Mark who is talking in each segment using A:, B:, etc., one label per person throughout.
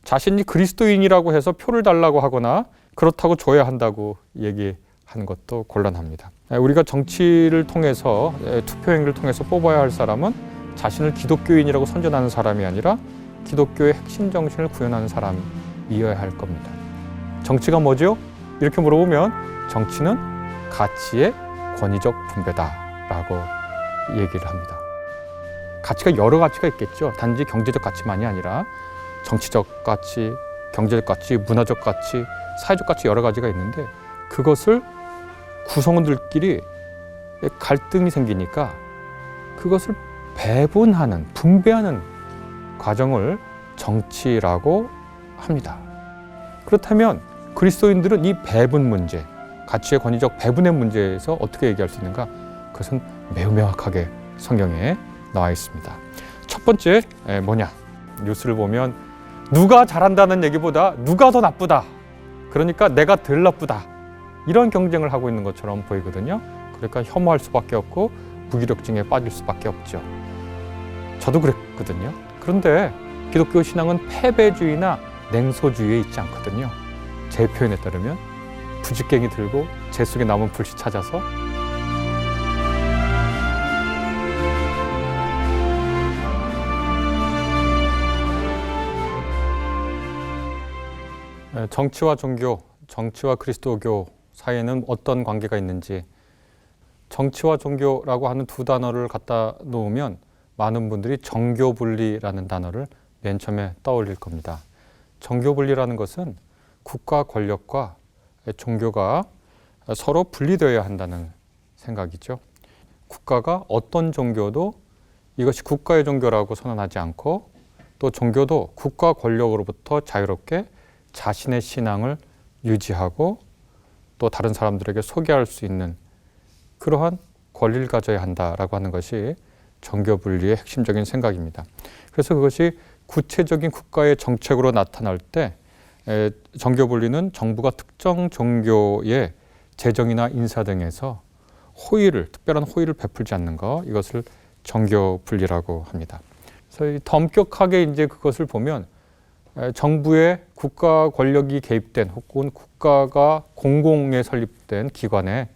A: 자신이 그리스도인이라고 해서 표를 달라고 하거나 그렇다고 줘야 한다고 얘기하는 것도 곤란합니다. 우리가 정치를 통해서, 투표행위를 통해서 뽑아야 할 사람은 자신을 기독교인이라고 선전하는 사람이 아니라 기독교의 핵심 정신을 구현하는 사람이어야 할 겁니다. 정치가 뭐죠? 이렇게 물어보면 정치는 가치의 권위적 분배다라고 얘기를 합니다. 가치가 여러 가치가 있겠죠. 단지 경제적 가치만이 아니라 정치적 가치, 경제적 가치, 문화적 가치, 사회적 가치 여러 가지가 있는데 그것을 구성원들끼리 갈등이 생기니까 그것을 배분하는, 분배하는 과정을 정치라고 합니다. 그렇다면 그리스도인들은 이 배분 문제, 가치의 권위적 배분의 문제에서 어떻게 얘기할 수 있는가? 그것은 매우 명확하게 성경에 나와 있습니다. 첫 번째 뭐냐? 뉴스를 보면 누가 잘한다는 얘기보다 누가 더 나쁘다. 그러니까 내가 덜 나쁘다. 이런 경쟁을 하고 있는 것처럼 보이거든요. 그러니까 혐오할 수밖에 없고 무기력증에 빠질 수밖에 없죠. 저도 그랬거든요. 그런데 기독교 신앙은 패배주의나 냉소주의에 있지 않거든요. 제 표현에 따르면 부직갱이 들고 재 속에 남은 불씨 찾아서 정치와 종교, 정치와 그리스도교 사이에는 어떤 관계가 있는지, 정치와 종교라고 하는 두 단어를 갖다 놓으면 많은 분들이 정교분리라는 단어를 맨 처음에 떠올릴 겁니다. 정교분리라는 것은 국가 권력과 종교가 서로 분리되어야 한다는 생각이죠. 국가가 어떤 종교도 이것이 국가의 종교라고 선언하지 않고 또 종교도 국가 권력으로부터 자유롭게 자신의 신앙을 유지하고 또 다른 사람들에게 소개할 수 있는 그러한 권리를 가져야 한다라고 하는 것이 정교분리의 핵심적인 생각입니다. 그래서 그것이 구체적인 국가의 정책으로 나타날 때 정교분리는 정부가 특정 종교의 재정이나 인사 등에서 특별한 호의를 베풀지 않는 것, 이것을 정교분리라고 합니다. 그래서 더 엄격하게 이제 그것을 보면 정부의 국가 권력이 개입된 혹은 국가가 공공에 설립된 기관에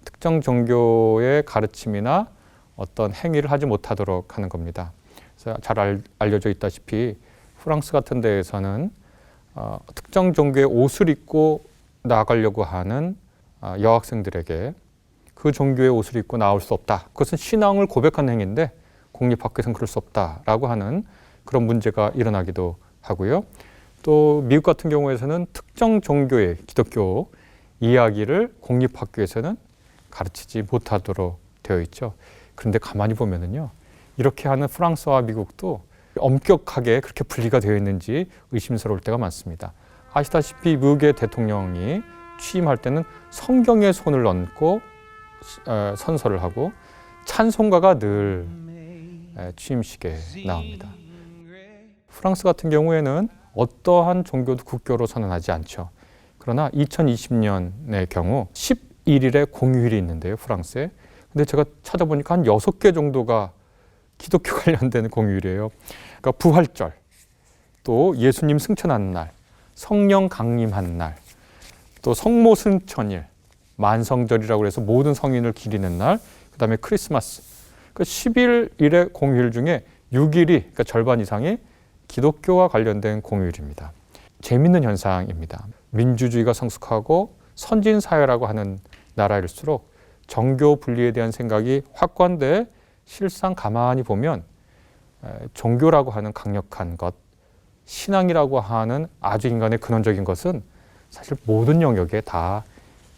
A: 특정 종교의 가르침이나 어떤 행위를 하지 못하도록 하는 겁니다. 그래서 잘 알려져 있다시피 프랑스 같은 데에서는 특정 종교의 옷을 입고 나가려고 하는 여학생들에게 그 종교의 옷을 입고 나올 수 없다. 그것은 신앙을 고백하는 행위인데 공립학교에서는 그럴 수 없다라고 하는 그런 문제가 일어나기도 하고요. 또 미국 같은 경우에서는 특정 종교의 기독교 이야기를 공립학교에서는 가르치지 못하도록 되어 있죠. 그런데 가만히 보면은요, 이렇게 하는 프랑스와 미국도 엄격하게 그렇게 분리가 되어 있는지 의심스러울 때가 많습니다. 아시다시피 미국의 대통령이 취임할 때는 성경에 손을 얹고 선서를 하고 찬송가가 늘 취임식에 나옵니다. 프랑스 같은 경우에는 어떠한 종교도 국교로 선언하지 않죠. 그러나 2020년의 경우 11일에 공휴일이 있는데요, 프랑스에. 근데 제가 찾아보니까 한 6개 정도가 기독교 관련된 공휴일이에요. 그러니까 부활절, 또 예수님 승천하는 날, 성령 강림하는 날, 또 성모 승천일, 만성절이라고 해서 모든 성인을 기리는 날, 그 다음에 크리스마스. 그 11일의 공휴일 중에 6일이, 그러니까 절반 이상이 기독교와 관련된 공휴일입니다. 재미있는 현상입니다. 민주주의가 성숙하고 선진 사회라고 하는 나라일수록 정교 분리에 대한 생각이 확고한데 실상 가만히 보면 종교라고 하는 강력한 것, 신앙이라고 하는 아주 인간의 근원적인 것은 사실 모든 영역에 다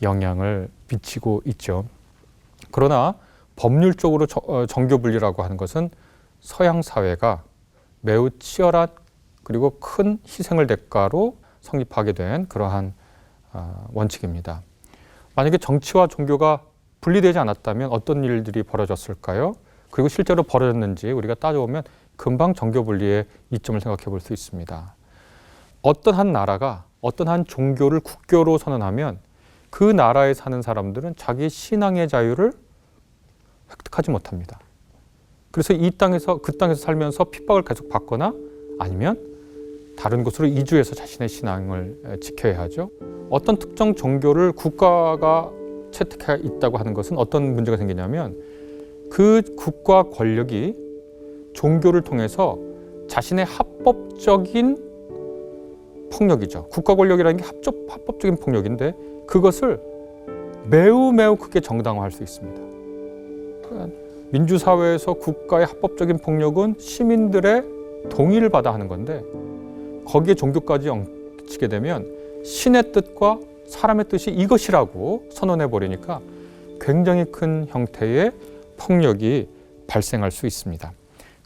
A: 영향을 미치고 있죠. 그러나 법률적으로 정교 분리라고 하는 것은 서양 사회가 매우 치열한 그리고 큰 희생을 대가로 성립하게 된 그러한 원칙입니다. 만약에 정치와 종교가 분리되지 않았다면 어떤 일들이 벌어졌을까요? 그리고 실제로 벌어졌는지 우리가 따져보면 금방 정교 분리의 이점을 생각해 볼 수 있습니다. 어떤 한 나라가 어떤 한 종교를 국교로 선언하면 그 나라에 사는 사람들은 자기 신앙의 자유를 획득하지 못합니다. 그래서 이 땅에서 그 땅에서 살면서 핍박을 계속 받거나 아니면 다른 곳으로 이주해서 자신의 신앙을 지켜야 하죠. 어떤 특정 종교를 국가가 채택해 있다고 하는 것은 어떤 문제가 생기냐면 그 국가 권력이 종교를 통해서 자신의 합법적인 폭력이죠. 국가 권력이라는 게 합법적인 폭력인데 그것을 매우 크게 정당화할 수 있습니다. 민주사회에서 국가의 합법적인 폭력은 시민들의 동의를 받아 하는 건데 거기에 종교까지 엉치게 되면 신의 뜻과 사람의 뜻이 이것이라고 선언해 버리니까 굉장히 큰 형태의 폭력이 발생할 수 있습니다.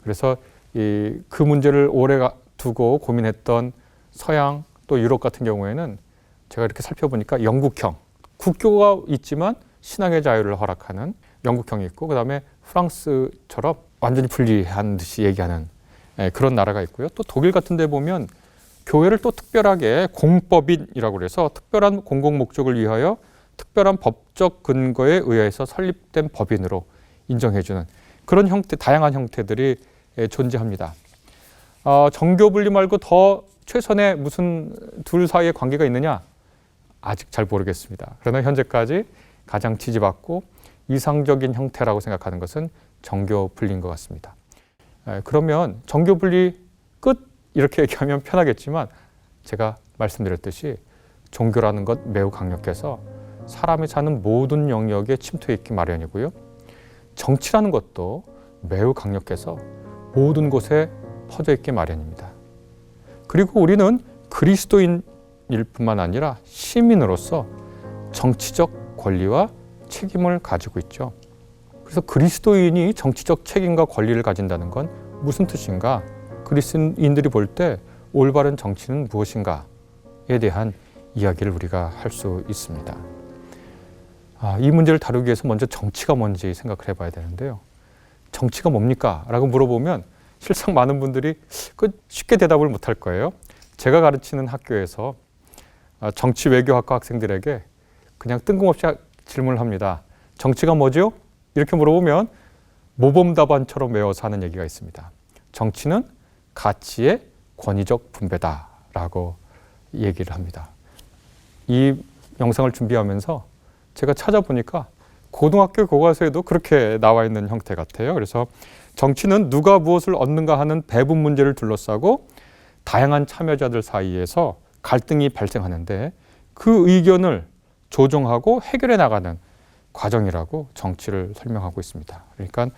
A: 그래서 그 문제를 오래 두고 고민했던 서양 또 유럽 같은 경우에는 제가 이렇게 살펴보니까 영국형, 국교가 있지만 신앙의 자유를 허락하는 영국형이 있고 그다음에 프랑스처럼 완전히 분리한 듯이 얘기하는 그런 나라가 있고요. 또 독일 같은 데 보면 교회를 또 특별하게 공법인이라고 그래서 특별한 공공 목적을 위하여 특별한 법적 근거에 의해서 설립된 법인으로 인정해주는 그런 형태, 다양한 형태들이 존재합니다. 정교 분리 말고 더 최선의 무슨 둘 사이의 관계가 있느냐? 아직 잘 모르겠습니다. 그러나 현재까지 가장 지지받고 이상적인 형태라고 생각하는 것은 정교 분리인 것 같습니다. 그러면 정교 분리 끝 이렇게 얘기하면 편하겠지만 제가 말씀드렸듯이 종교라는 것 매우 강력해서 사람이 사는 모든 영역에 침투해 있기 마련이고요. 정치라는 것도 매우 강력해서 모든 곳에 퍼져 있기 마련입니다. 그리고 우리는 그리스도인일 뿐만 아니라 시민으로서 정치적 권리와 책임을 가지고 있죠. 그래서 그리스도인이 정치적 책임과 권리를 가진다는 건 무슨 뜻인가? 그리스도인들이 볼 때 올바른 정치는 무엇인가에 대한 이야기를 우리가 할 수 있습니다. 이 문제를 다루기 위해서 먼저 정치가 뭔지 생각을 해봐야 되는데요. 정치가 뭡니까? 라고 물어보면 실상 많은 분들이 쉽게 대답을 못할 거예요. 제가 가르치는 학교에서 정치 외교학과 학생들에게 그냥 뜬금없이 질문을 합니다. 정치가 뭐죠? 이렇게 물어보면 모범답안처럼 외워서 하는 얘기가 있습니다. 정치는 가치의 권위적 분배다라고 얘기를 합니다. 이 영상을 준비하면서 제가 찾아보니까 고등학교 교과서에도 그렇게 나와 있는 형태 같아요. 그래서 정치는 누가 무엇을 얻는가 하는 배분 문제를 둘러싸고 다양한 참여자들 사이에서 갈등이 발생하는데 그 의견을 조정하고 해결해 나가는 과정이라고 정치를 설명하고 있습니다. 그러니까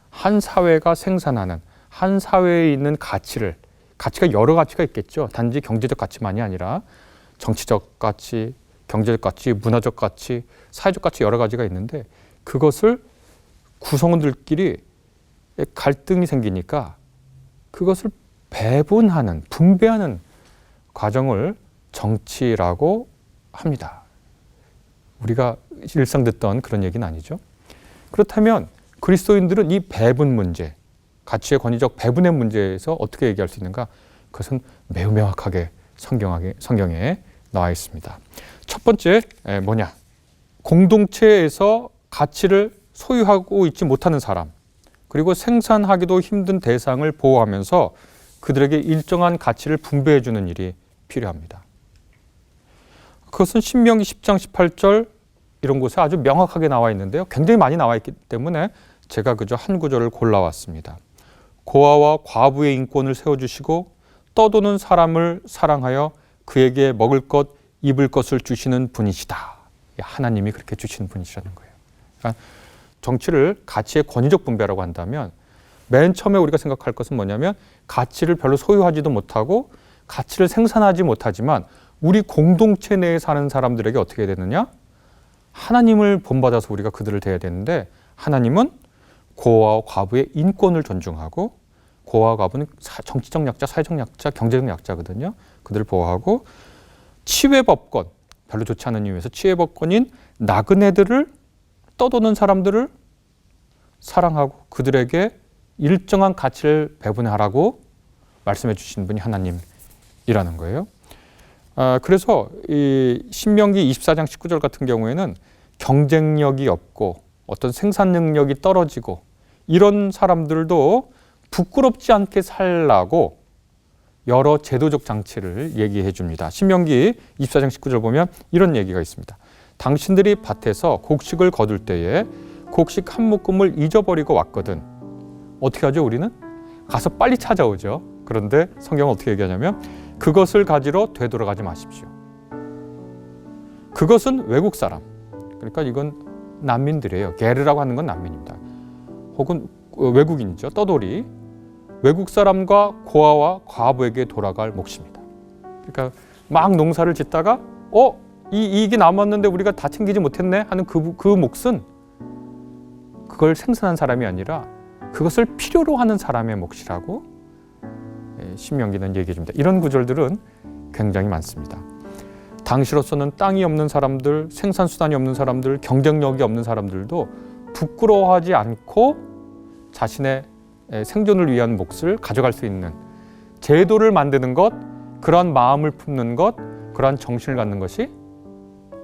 A: 한 사회가 생산하는 한 사회에 있는 가치가 여러 가치가 있겠죠. 단지 경제적 가치만이 아니라 정치적 가치, 경제적 가치, 문화적 가치, 사회적 가치 여러 가지가 있는데 그것을 구성원들끼리 갈등이 생기니까 그것을 배분하는, 분배하는 과정을 정치라고 합니다. 우리가 일상 듣던 그런 얘기는 아니죠. 그렇다면 그리스도인들은 이 배분 문제, 가치의 권위적 배분의 문제에서 어떻게 얘기할 수 있는가? 그것은 매우 명확하게 성경에 나와 있습니다. 첫 번째 뭐냐? 공동체에서 가치를 소유하고 있지 못하는 사람, 그리고 생산하기도 힘든 대상을 보호하면서 그들에게 일정한 가치를 분배해 주는 일이 필요합니다. 그것은 신명기 10장 18절 이런 곳에 아주 명확하게 나와 있는데요. 굉장히 많이 나와 있기 때문에 제가 그저 한 구절을 골라왔습니다. 고아와 과부의 인권을 세워주시고 떠도는 사람을 사랑하여 그에게 먹을 것, 입을 것을 주시는 분이시다. 하나님이 그렇게 주시는 분이시라는 거예요. 그러니까 정치를 가치의 권위적 분배라고 한다면 맨 처음에 우리가 생각할 것은 뭐냐면 가치를 별로 소유하지도 못하고 가치를 생산하지 못하지만 우리 공동체 내에 사는 사람들에게 어떻게 해야 되느냐? 하나님을 본받아서 우리가 그들을 대해야 되는데 하나님은 고아와 과부의 인권을 존중하고 고아와 과부는 정치적 약자, 사회적 약자, 경제적 약자거든요. 그들을 보호하고 치외법권, 별로 좋지 않은 이유에서 치외법권인 나그네들을 떠도는 사람들을 사랑하고 그들에게 일정한 가치를 배분하라고 말씀해 주신 분이 하나님이라는 거예요. 그래서 이 신명기 24장 19절 같은 경우에는 경쟁력이 없고 어떤 생산 능력이 떨어지고 이런 사람들도 부끄럽지 않게 살라고 여러 제도적 장치를 얘기해 줍니다. 신명기 24장 19절 보면 이런 얘기가 있습니다. 당신들이 밭에서 곡식을 거둘 때에 곡식 한 묶음을 잊어버리고 왔거든. 어떻게 하죠, 우리는? 가서 빨리 찾아오죠. 그런데 성경은 어떻게 얘기하냐면 그것을 가지러 되돌아가지 마십시오. 그것은 외국 사람, 그러니까 이건 난민들이에요. 게르라고 하는 건 난민입니다. 혹은 외국인이죠. 떠돌이. 외국 사람과 고아와 과부에게 돌아갈 몫입니다. 그러니까 막 농사를 짓다가 이 이익이 남았는데 우리가 다 챙기지 못했네 하는 그 몫은 그걸 생산한 사람이 아니라 그것을 필요로 하는 사람의 몫이라고 신명기는 얘기해 줍니다. 이런 구절들은 굉장히 많습니다. 당시로서는 땅이 없는 사람들, 생산수단이 없는 사람들, 경쟁력이 없는 사람들도 부끄러워하지 않고 자신의 생존을 위한 몫을 가져갈 수 있는 제도를 만드는 것, 그러한 마음을 품는 것, 그러한 정신을 갖는 것이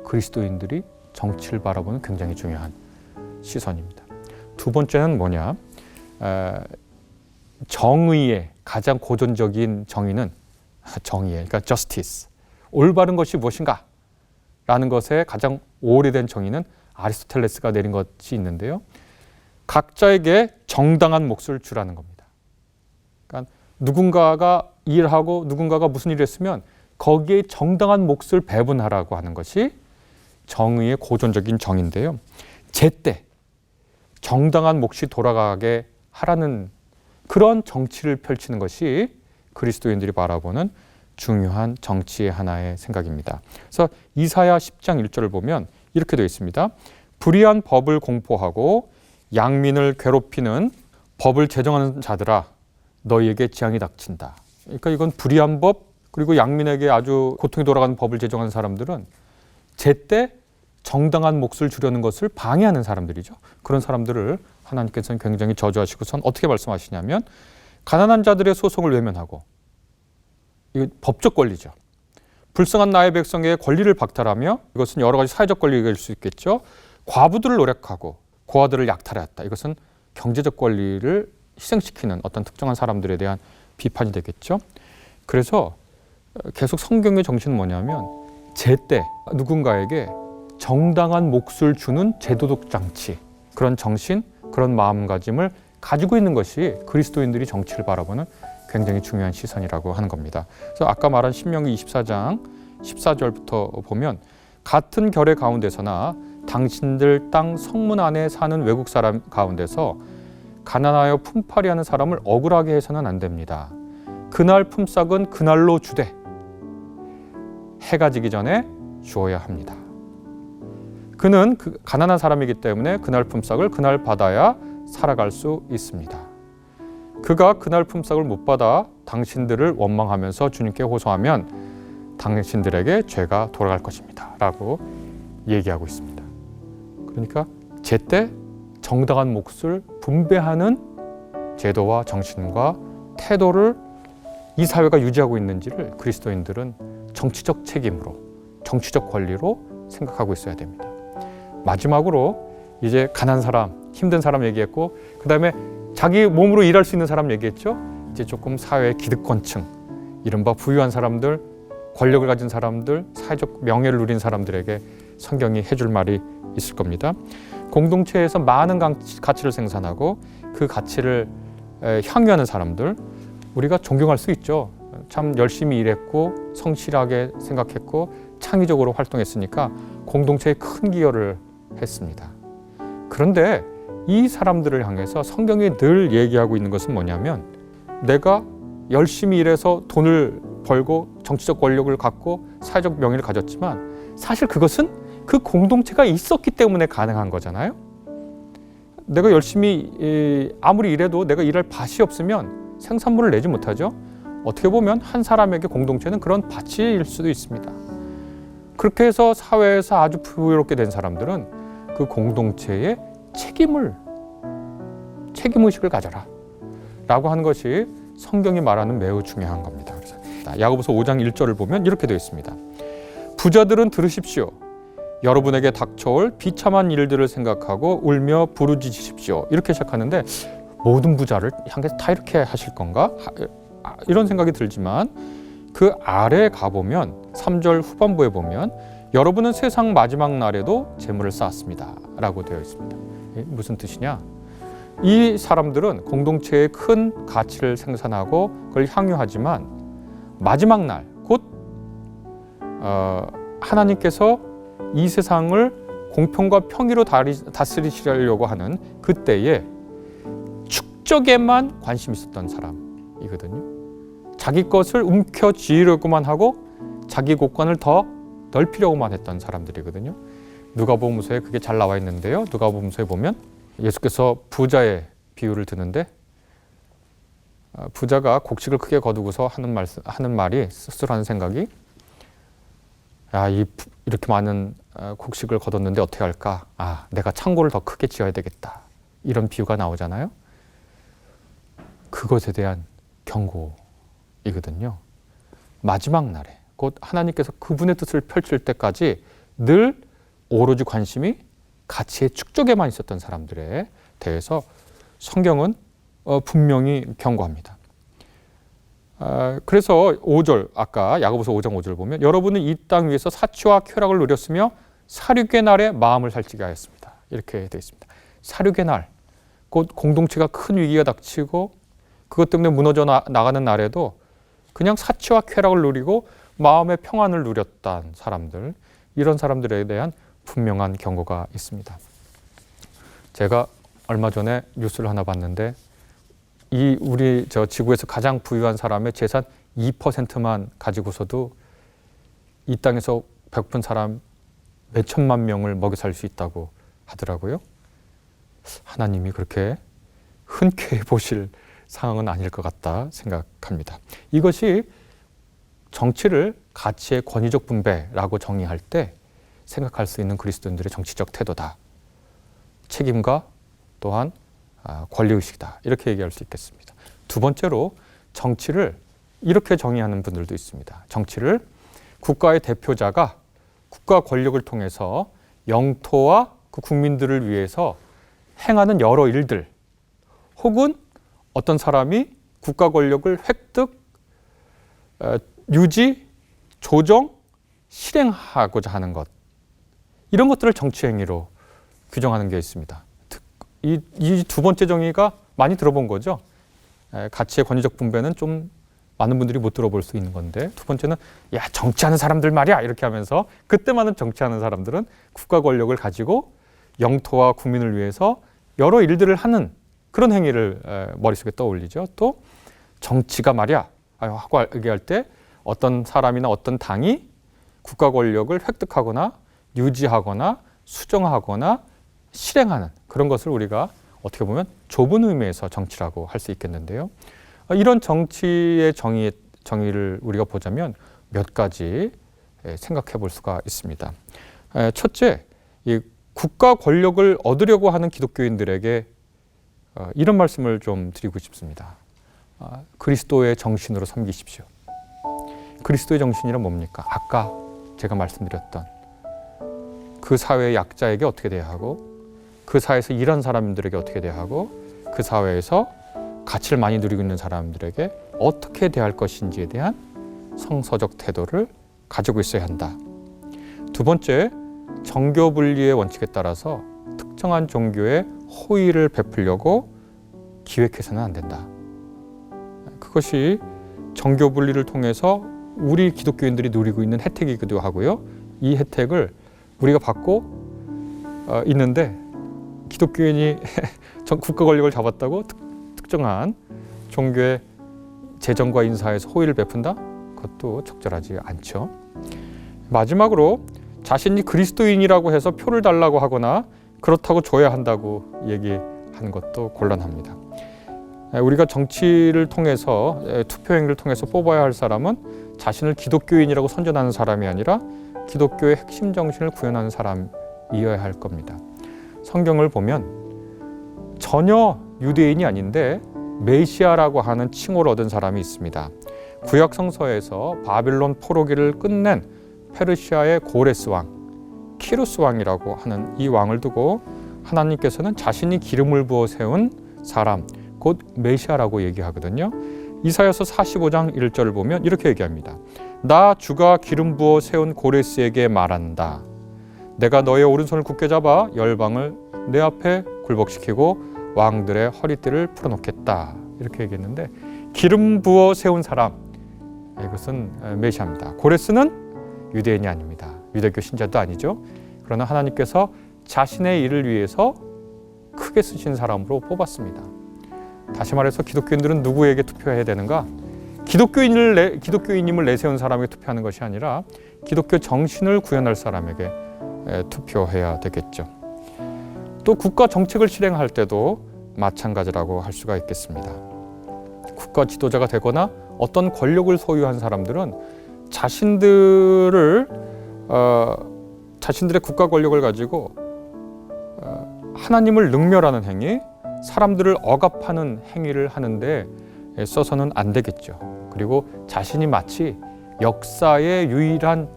A: 그리스도인들이 정치를 바라보는 굉장히 중요한 시선입니다. 두 번째는 뭐냐? 정의의 가장 고전적인 정의는 정의예요. 그러니까 justice. 올바른 것이 무엇인가? 라는 것에 가장 오래된 정의는 아리스토텔레스가 내린 것이 있는데요. 각자에게 정당한 몫을 주라는 겁니다. 그러니까 누군가가 일하고 누군가가 무슨 일을 했으면 거기에 정당한 몫을 배분하라고 하는 것이 정의의 고전적인 정의인데요. 제때 정당한 몫이 돌아가게 하라는 그런 정치를 펼치는 것이 그리스도인들이 바라보는 중요한 정치의 하나의 생각입니다. 그래서 이사야 10장 1절을 보면 이렇게 되어 있습니다. 불의한 법을 공포하고 양민을 괴롭히는 법을 제정하는 자들아 너희에게 재앙이 닥친다. 그러니까 이건 불의한 법 그리고 양민에게 아주 고통이 돌아가는 법을 제정하는 사람들은 제때 정당한 몫을 주려는 것을 방해하는 사람들이죠. 그런 사람들을 하나님께서는 굉장히 저주하시고선 어떻게 말씀하시냐면 가난한 자들의 소송을 외면하고 이거 법적 권리죠. 불쌍한 나의 백성의 권리를 박탈하며 이것은 여러 가지 사회적 권리일 수 있겠죠. 과부들을 노력하고 고아들을 약탈하였다. 이것은 경제적 권리를 희생시키는 어떤 특정한 사람들에 대한 비판이 되겠죠. 그래서 계속 성경의 정신은 뭐냐면 제때 누군가에게 정당한 몫을 주는 제도적 장치, 그런 정신, 그런 마음가짐을 가지고 있는 것이 그리스도인들이 정치를 바라보는 굉장히 중요한 시선이라고 하는 겁니다. 그래서 아까 말한 신명기 24장 14절부터 보면 같은 결의 가운데서나 당신들 땅 성문 안에 사는 외국 사람 가운데서 가난하여 품팔이하는 사람을 억울하게 해서는 안 됩니다. 그날 품삯은 그날로 주되 해가 지기 전에 주어야 합니다. 그는 가난한 사람이기 때문에 그날 품삯을 그날 받아야 살아갈 수 있습니다. 그가 그날 품삯을 못 받아 당신들을 원망하면서 주님께 호소하면 당신들에게 죄가 돌아갈 것입니다. 라고 얘기하고 있습니다. 그러니까 제때 정당한 몫을 분배하는 제도와 정신과 태도를 이 사회가 유지하고 있는지를 그리스도인들은 정치적 책임으로, 정치적 권리로 생각하고 있어야 됩니다. 마지막으로 이제 가난한 사람, 힘든 사람 얘기했고 그 다음에 자기 몸으로 일할 수 있는 사람 얘기했죠. 이제 조금 사회의 기득권층, 이른바 부유한 사람들, 권력을 가진 사람들, 사회적 명예를 누린 사람들에게 성경이 해줄 말이 있을 겁니다. 공동체에서 많은 가치를 생산하고 그 가치를 향유하는 사람들, 우리가 존경할 수 있죠. 참 열심히 일했고 성실하게 생각했고 창의적으로 활동했으니까 공동체에 큰 기여를 했습니다. 그런데 이 사람들을 향해서 성경이 늘 얘기하고 있는 것은 뭐냐면 내가 열심히 일해서 돈을 벌고 정치적 권력을 갖고 사회적 명예를 가졌지만 사실 그것은 그 공동체가 있었기 때문에 가능한 거잖아요. 내가 열심히 아무리 일해도 내가 일할 밭이 없으면 생산물을 내지 못하죠. 어떻게 보면 한 사람에게 공동체는 그런 밭일 수도 있습니다. 그렇게 해서 사회에서 아주 부유롭게 된 사람들은 그 공동체의 책임의식을 가져라 라고 하는 것이 성경이 말하는 매우 중요한 겁니다. 그래서 야고보서 5장 1절을 보면 이렇게 되어 있습니다. 부자들은 들으십시오. 여러분에게 닥쳐올 비참한 일들을 생각하고 울며 부르짖으십시오. 이렇게 시작하는데 모든 부자를 향해서 다 이렇게 하실 건가? 이런 생각이 들지만 그 아래에 가보면 3절 후반부에 보면 여러분은 세상 마지막 날에도 재물을 쌓았습니다 라고 되어 있습니다. 무슨 뜻이냐? 이 사람들은 공동체의 큰 가치를 생산하고 그걸 향유하지만 마지막 날, 곧 하나님께서 이 세상을 공평과 평의로 다스리시려고 하는 그때에 축적에만 관심이 있었던 사람이거든요. 자기 것을 움켜쥐려고만 하고 자기 곳간을 더 넓히려고만 했던 사람들이거든요. 누가복음서에 그게 잘 나와 있는데요. 누가복음서에 보면 예수께서 부자의 비유를 드는데 부자가 곡식을 크게 거두고서 하는 말이 씁쓸한 생각이 이렇게 많은 곡식을 거뒀는데 어떻게 할까? 내가 창고를 더 크게 지어야 되겠다. 이런 비유가 나오잖아요. 그것에 대한 경고이거든요. 마지막 날에 곧 하나님께서 그분의 뜻을 펼칠 때까지 늘 오로지 관심이 가치의 축적에만 있었던 사람들에 대해서 성경은 분명히 경고합니다. 그래서 5절, 아까 야고보서 5장 5절 보면 여러분은 이 땅 위에서 사치와 쾌락을 누렸으며 사륙의 날에 마음을 살찌게 하였습니다. 이렇게 되어 있습니다. 사륙의 날, 곧 공동체가 큰 위기가 닥치고 그것 때문에 무너져 나가는 날에도 그냥 사치와 쾌락을 누리고 마음의 평안을 누렸던 사람들, 이런 사람들에 대한 분명한 경고가 있습니다. 제가 얼마 전에 뉴스를 하나 봤는데 우리 지구에서 가장 부유한 사람의 재산 2%만 가지고서도 이 땅에서 배고픈 사람 몇 천만 명을 먹여 살 수 있다고 하더라고요. 하나님이 그렇게 흔쾌히 보실 상황은 아닐 것 같다 생각합니다. 이것이 정치를 가치의 권위적 분배라고 정의할 때 생각할 수 있는 그리스도인들의 정치적 태도다. 책임과 또한 권리의식이다. 이렇게 얘기할 수 있겠습니다. 두 번째로 정치를 이렇게 정의하는 분들도 있습니다. 정치를 국가의 대표자가 국가 권력을 통해서 영토와 그 국민들을 위해서 행하는 여러 일들, 혹은 어떤 사람이 국가 권력을 획득, 유지, 조정, 실행하고자 하는 것, 이런 것들을 정치 행위로 규정하는 게 있습니다. 이 두 번째 정의가 많이 들어본 거죠. 가치의 권위적 분배는 좀 많은 분들이 못 들어볼 수 있는 건데, 두 번째는 정치하는 사람들 말이야 이렇게 하면서 그때만은 정치하는 사람들은 국가 권력을 가지고 영토와 국민을 위해서 여러 일들을 하는 그런 행위를 머릿속에 떠올리죠. 또 정치가 말이야 하고 얘기할 때 어떤 사람이나 어떤 당이 국가 권력을 획득하거나 유지하거나 수정하거나 실행하는 그런 것을 우리가 어떻게 보면 좁은 의미에서 정치라고 할 수 있겠는데요. 이런 정치의 정의를 우리가 보자면 몇 가지 생각해 볼 수가 있습니다. 첫째, 이 국가 권력을 얻으려고 하는 기독교인들에게 이런 말씀을 좀 드리고 싶습니다. 그리스도의 정신으로 섬기십시오. 그리스도의 정신이란 뭡니까? 아까 제가 말씀드렸던 그 사회의 약자에게 어떻게 대하고, 그 사회에서 일한 사람들에게 어떻게 대하고, 그 사회에서 가치를 많이 누리고 있는 사람들에게 어떻게 대할 것인지에 대한 성서적 태도를 가지고 있어야 한다. 두 번째, 정교 분리의 원칙에 따라서 특정한 종교에 호의를 베풀려고 기획해서는 안 된다. 그것이 정교 분리를 통해서 우리 기독교인들이 누리고 있는 혜택이기도 하고요. 이 혜택을 우리가 받고 있는데 기독교인이 국가 권력을 잡았다고 특정한 종교의 재정과 인사에서 호의를 베푼다? 그것도 적절하지 않죠. 마지막으로 자신이 그리스도인이라고 해서 표를 달라고 하거나 그렇다고 줘야 한다고 얘기하는 것도 곤란합니다. 우리가 정치를 통해서, 투표행위를 통해서 뽑아야 할 사람은 자신을 기독교인이라고 선전하는 사람이 아니라 기독교의 핵심 정신을 구현하는 사람이어야 할 겁니다. 성경을 보면 전혀 유대인이 아닌데 메시아라고 하는 칭호를 얻은 사람이 있습니다. 구약 성서에서 바빌론 포로기를 끝낸 페르시아의 고레스 왕, 키루스 왕이라고 하는 이 왕을 두고 하나님께서는 자신이 기름을 부어 세운 사람, 곧 메시아라고 얘기하거든요. 이사야서 45장 1절을 보면 이렇게 얘기합니다. 나 주가 기름 부어 세운 고레스에게 말한다. 내가 너의 오른손을 굳게 잡아 열방을 내 앞에 굴복시키고 왕들의 허리띠를 풀어놓겠다. 이렇게 얘기했는데 기름 부어 세운 사람, 이것은 메시아입니다. 고레스는 유대인이 아닙니다. 유대교 신자도 아니죠. 그러나 하나님께서 자신의 일을 위해서 크게 쓰신 사람으로 뽑았습니다. 다시 말해서 기독교인들은 누구에게 투표해야 되는가? 기독교인임을 내세운 사람에게 투표하는 것이 아니라 기독교 정신을 구현할 사람에게 투표해야 되겠죠. 또 국가 정책을 실행할 때도 마찬가지라고 할 수가 있겠습니다. 국가 지도자가 되거나 어떤 권력을 소유한 사람들은 자신들의 국가 권력을 가지고 하나님을 능멸하는 행위, 사람들을 억압하는 행위를 하는데 써서는 안 되겠죠. 그리고 자신이 마치 역사의 유일한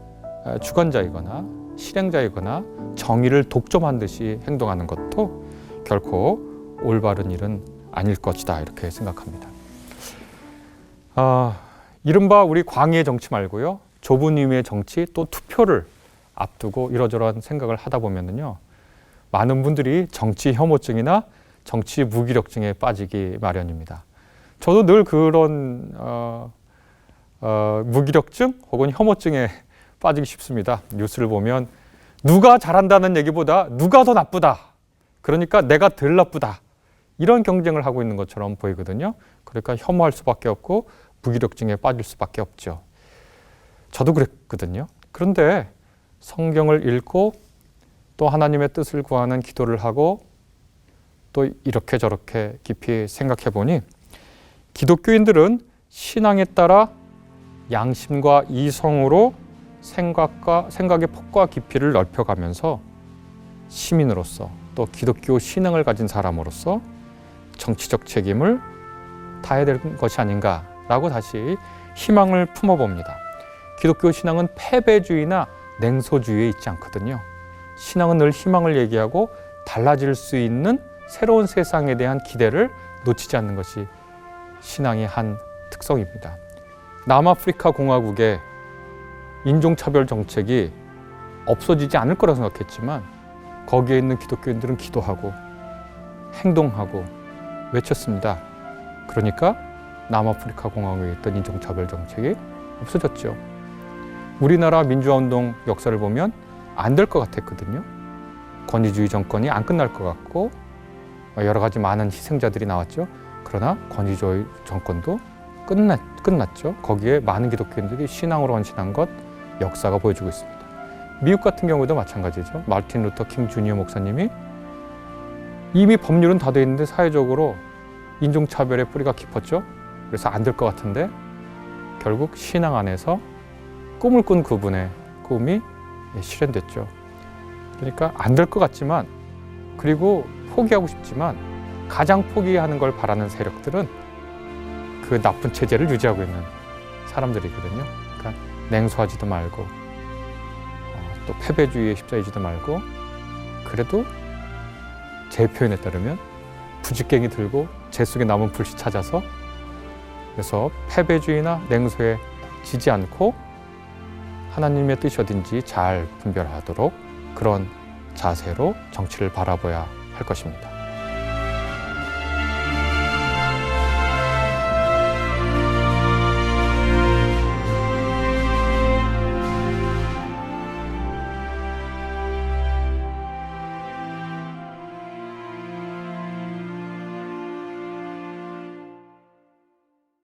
A: 주관자이거나 실행자이거나 정의를 독점한 듯이 행동하는 것도 결코 올바른 일은 아닐 것이다, 이렇게 생각합니다. 이른바 우리 광의의 정치 말고요, 좁은 의미의 정치, 또 투표를 앞두고 이러저러한 생각을 하다 보면요, 많은 분들이 정치 혐오증이나 정치 무기력증에 빠지기 마련입니다. 저도 늘 그런 무기력증 혹은 혐오증에 빠지기 쉽습니다. 뉴스를 보면 누가 잘한다는 얘기보다 누가 더 나쁘다, 그러니까 내가 덜 나쁘다, 이런 경쟁을 하고 있는 것처럼 보이거든요. 그러니까 혐오할 수밖에 없고 무기력증에 빠질 수밖에 없죠. 저도 그랬거든요. 그런데 성경을 읽고 또 하나님의 뜻을 구하는 기도를 하고 또 이렇게 저렇게 깊이 생각해 보니 기독교인들은 신앙에 따라 양심과 이성으로 생각의 폭과 깊이를 넓혀가면서 시민으로서 또 기독교 신앙을 가진 사람으로서 정치적 책임을 다해야 될 것이 아닌가라고 다시 희망을 품어봅니다. 기독교 신앙은 패배주의나 냉소주의에 있지 않거든요. 신앙은 늘 희망을 얘기하고 달라질 수 있는 새로운 세상에 대한 기대를 놓치지 않는 것이 신앙의 한 특성입니다. 남아프리카 공화국의 인종차별 정책이 없어지지 않을 거라고 생각했지만 거기에 있는 기독교인들은 기도하고 행동하고 외쳤습니다. 그러니까 남아프리카 공화국에 있던 인종차별 정책이 없어졌죠. 우리나라 민주화운동 역사를 보면 안 될 것 같았거든요. 권위주의 정권이 안 끝날 것 같고 여러 가지 많은 희생자들이 나왔죠. 그러나 권위주의 정권도 끝났죠. 거기에 많은 기독교인들이 신앙으로 헌신한 것 역사가 보여주고 있습니다. 미국 같은 경우도 마찬가지죠. 마틴 루터 킹 주니어 목사님이 이미 법률은 다 돼 있는데 사회적으로 인종차별의 뿌리가 깊었죠. 그래서 안 될 것 같은데 결국 신앙 안에서 꿈을 꾼 그분의 꿈이 실현됐죠. 그러니까 안 될 것 같지만, 그리고 포기하고 싶지만 가장 포기하는 걸 바라는 세력들은 그 나쁜 체제를 유지하고 있는 사람들이거든요. 그러니까 냉소하지도 말고 또 패배주의에 휩싸이지도 말고, 그래도 제 표현에 따르면 부직갱이 들고 재 속에 남은 불씨 찾아서, 그래서 패배주의나 냉소에 지지 않고 하나님의 뜻이 어딘지 잘 분별하도록 그런 자세로 정치를 바라봐야 할 것입니다.